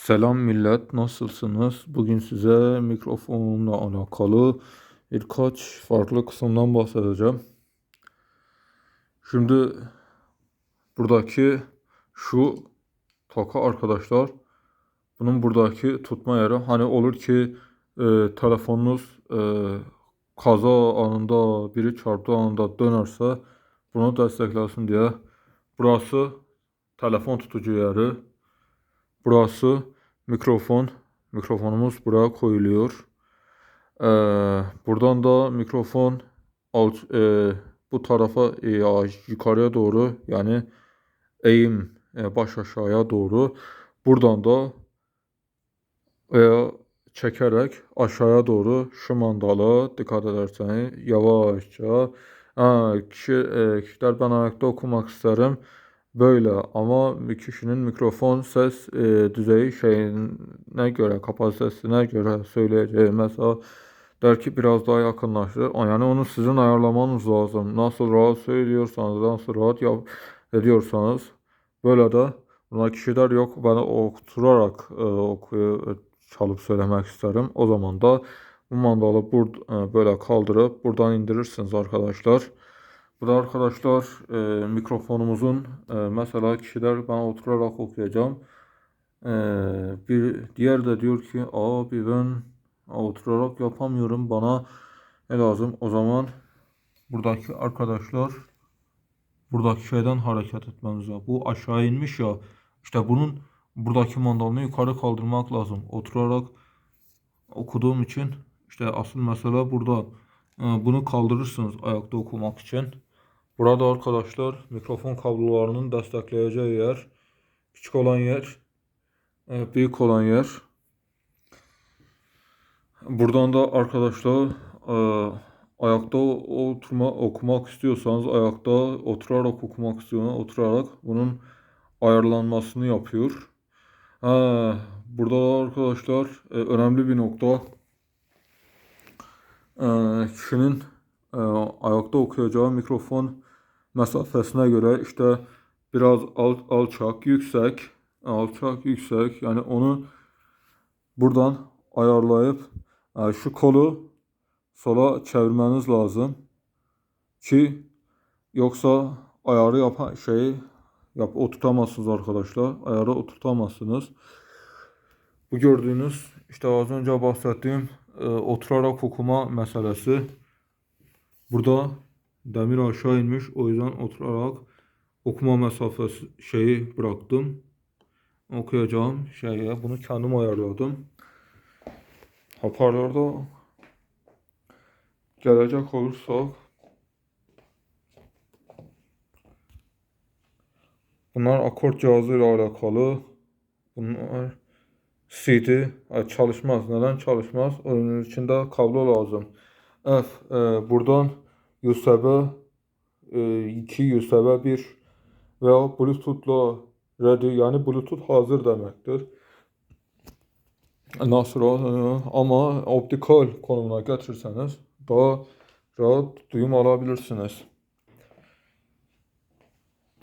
Selam millet, nasılsınız? Bugün size mikrofonla alakalı birkaç farklı kısımdan bahsedeceğim. Şimdi buradaki şu toka arkadaşlar, bunun buradaki tutma yeri, hani olur ki telefonunuz kaza anında, biri çarptığı anında dönerse bunu desteklesin diye. Burası telefon tutucu yeri. Burası mikrofon. Mikrofonumuz buraya koyuluyor. Buradan da mikrofon bu tarafa yukarıya doğru, yani eğim baş aşağıya doğru. Buradan da veya çekerek aşağıya doğru şu mandala dikkat ederseniz yavaşça. Kişiler, ben ayakta okumak isterim. Böyle, ama bir kişinin mikrofon ses düzeyi şeyine göre, kapasitesine göre söyleyeceği. Mesela der ki biraz daha yakınlaştır. Yani onu sizin ayarlamanız lazım. Nasıl rahat söylüyorsanız, nasıl rahat ediyorsanız. Böyle de buna kişiler yok. Ben oturarak çalıp söylemek isterim. O zaman da bu mandalı böyle kaldırıp buradan indirirsiniz arkadaşlar. Bu da arkadaşlar mikrofonumuzun mesela kişiler, ben oturarak okuyacağım. Bir diğer de diyor ki abi ben oturarak yapamıyorum, bana ne lazım? O zaman buradaki arkadaşlar buradaki şeyden hareket etmemiz lazım. Bu aşağı inmiş ya, işte bunun buradaki mandalını yukarı kaldırmak lazım. Oturarak okuduğum için işte asıl mesele burada. Bunu kaldırırsınız ayakta okumak için. Burada arkadaşlar mikrofon kablolarının destekleyeceği yer, küçük olan yer, büyük olan yer. Buradan da arkadaşlar ayakta okumak istiyorsanız ayakta, oturarak okumak istiyorsanız oturarak, bunun ayarlanmasını yapıyor. Burada arkadaşlar önemli bir nokta. Kişinin ayakta okuyacağı mikrofon mesafesine göre işte biraz alçak, yüksek, alçak, yüksek, yani onu buradan ayarlayıp şu kolu sola çevirmeniz lazım ki yoksa ayarı yapan şeyi oturtamazsınız arkadaşlar. Ayarı oturtamazsınız. Bu gördüğünüz işte az önce bahsettiğim oturarak okuma meselesi. Burada demir aşağı inmiş, o yüzden oturarak okuma mesafesi şeyi bıraktım. Okuyacağım şeye bunu kendim ayarladım. Hoparlörde gelecek olursak, bunlar akort cihazı ile alakalı. Bunlar CD çalışmaz. Neden çalışmaz? Onun içinde kablo lazım. Buradan USB 2, USB 1 veya Bluetooth'la ready, yani Bluetooth hazır demektir. Nasıl ama optikal konumuna getirirseniz daha rahat duyum alabilirsiniz.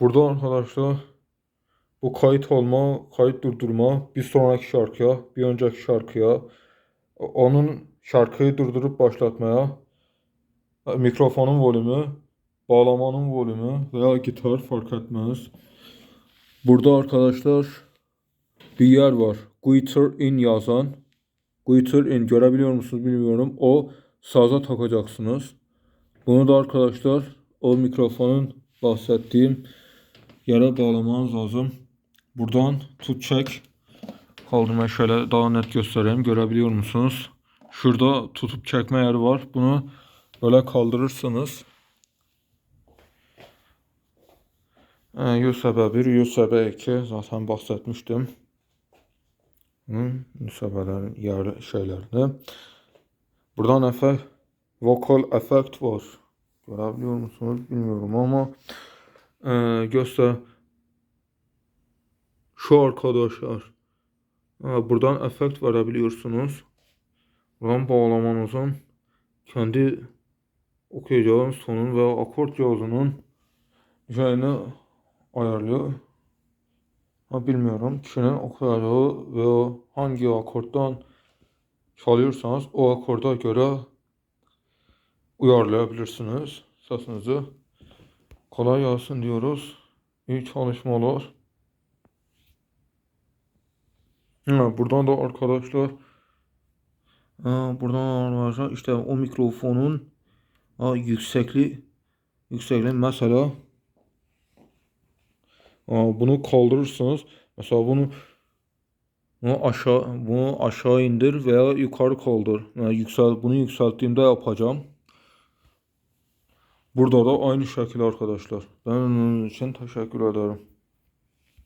Burada arkadaşlar bu kayıt olma, kayıt durdurma, bir sonraki şarkıya, bir önceki şarkıya, onun şarkıyı durdurup başlatmaya, mikrofonun volümü, bağlamanın volümü veya gitar fark etmez. Burada arkadaşlar bir yer var. Guitar in yazan. Guitar in görebiliyor musunuz bilmiyorum. O saza takacaksınız. Bunu da arkadaşlar o mikrofonun bahsettiğim yere bağlamanız lazım. Buradan tut çek kaldırma, şöyle daha net göstereyim. Görebiliyor musunuz? Şurada tutup çekme yeri var. Bunu böyle kaldırırsınız. USB 1, USB 2 zaten bahsetmiştim. USB'lerin yer şeylerini. Buradan vokal efekt var. Görebiliyor musunuz bilmiyorum ama göster. Şu arkadaşlar. Buradan efekt verebiliyorsunuz. Buradan bağlamanızın kendi okuyacağınız tonun veya akort cihazının şeyini ayarlıyor. Ama bilmiyorum kişinin okuyacağı ve o hangi akorttan çalıyorsanız o akorda göre uyarlayabilirsiniz sesinizi. Kolay gelsin diyoruz. İyi çalışmalar. Buradan da arkadaşlar buradan arkadaşlar işte o mikrofonun yüksekliği mesela bunu kaldırırsınız. Mesela bunu aşağı indir veya yukarı kaldır. Yani bunu yükselttiğimde yapacağım. Burada da aynı şekilde arkadaşlar. Ben onun için teşekkür ederim.